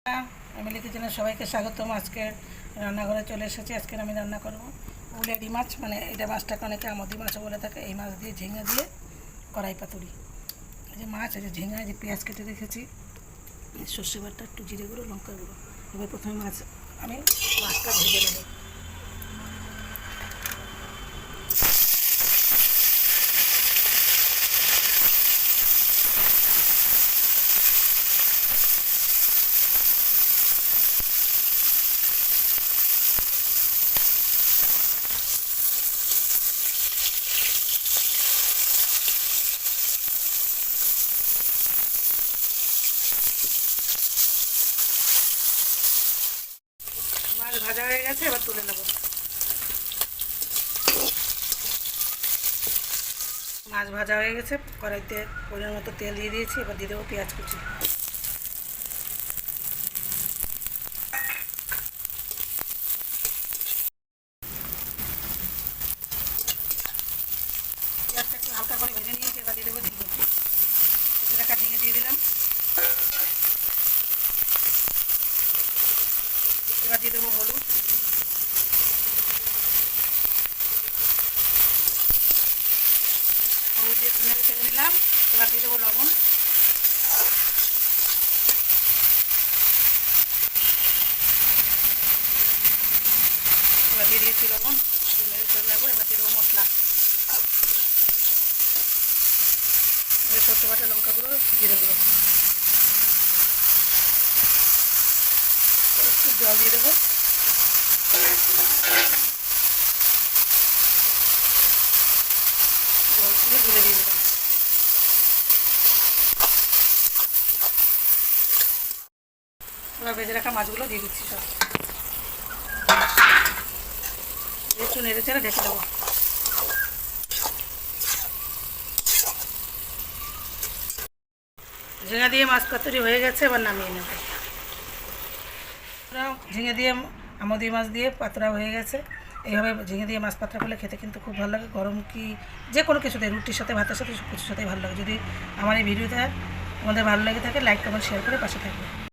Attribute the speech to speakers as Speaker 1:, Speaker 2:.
Speaker 1: Family কিচেনে সবাইকে স্বাগতম। আজকে রান্নাঘরে চলে এসেছি। আজকে আমি রান্না করব উলেরি মাছ, মানে এটা মাছটাকে অনেকে আমদি মাছও বলে থাকে। এই মাছ দিয়ে ঝিঙে দিয়ে কড়াই পাতুরি। এই যে মাছ, এই যে ঝিঙে, যে পেঁয়াজ কেটে রেখেছি, সর্ষে বাটা, একটু জিরে গুঁড়ো, লঙ্কা গুঁড়ো। এবার প্রথমে আমি মাছটা ভেজে নেব। মাছ ভাজা হয়ে গেছে, এবার তুলে নেব। মাছ ভাজা হয়ে গেছে, কড়াইতে পরিমাণ মতো তেল দিয়ে দিয়েছি। এবার দিয়ে দেবো পেঁয়াজ কুচি। পেঁয়াজটা একটু হালকা করে ভেজে নিয়েছি। এবার দিয়ে দেবো ঝিঙে, কেটে রাখা ঝিঙে দিয়ে দিলাম। এবার দিয়ে দেবো হলুদ, হলুদ দিয়ে নেড়ে চেড়ে নিলাম। এবার দিয়ে দেবো লবণ, এবার দিয়ে দিয়েছি লবণ, নেড়ে চেড়ে নেবো। এবার দিয়ে দেবো মশলা, সর্ষে বাটা, লঙ্কা গুঁড়ো, জিরে গুঁড়ো। একটু জল দিয়ে দেবো। জল দিয়ে গুলে দিয়ে দিলাম। এবার ভেজে রাখা মাছগুলো দিয়ে দিচ্ছি সব। একটু নেড়ে চেড়ে ঢেকে দেবো। ঝিঙে দিয়ে মাছ পাতুরি হয়ে গেছে, এবার নামিয়ে নেব। ঝিঙে দিয়ে আমদি মাছ দিয়ে পাতরা হয়ে গেছে। এইভাবে ঝিঙে দিয়ে মাছ পাতরা করলে খেতে কিন্তু খুব ভালো লাগে। গরম কি যে কোনো কিছুতে, রুটির সাথে, ভাতের সাথে, সব কিছুর সাথেই ভালো লাগে। যদি আমার এই ভিডিওটা আমাদের ভালো লেগে থাকে, লাইক কমেন্ট শেয়ার করে পাশে থাকবে।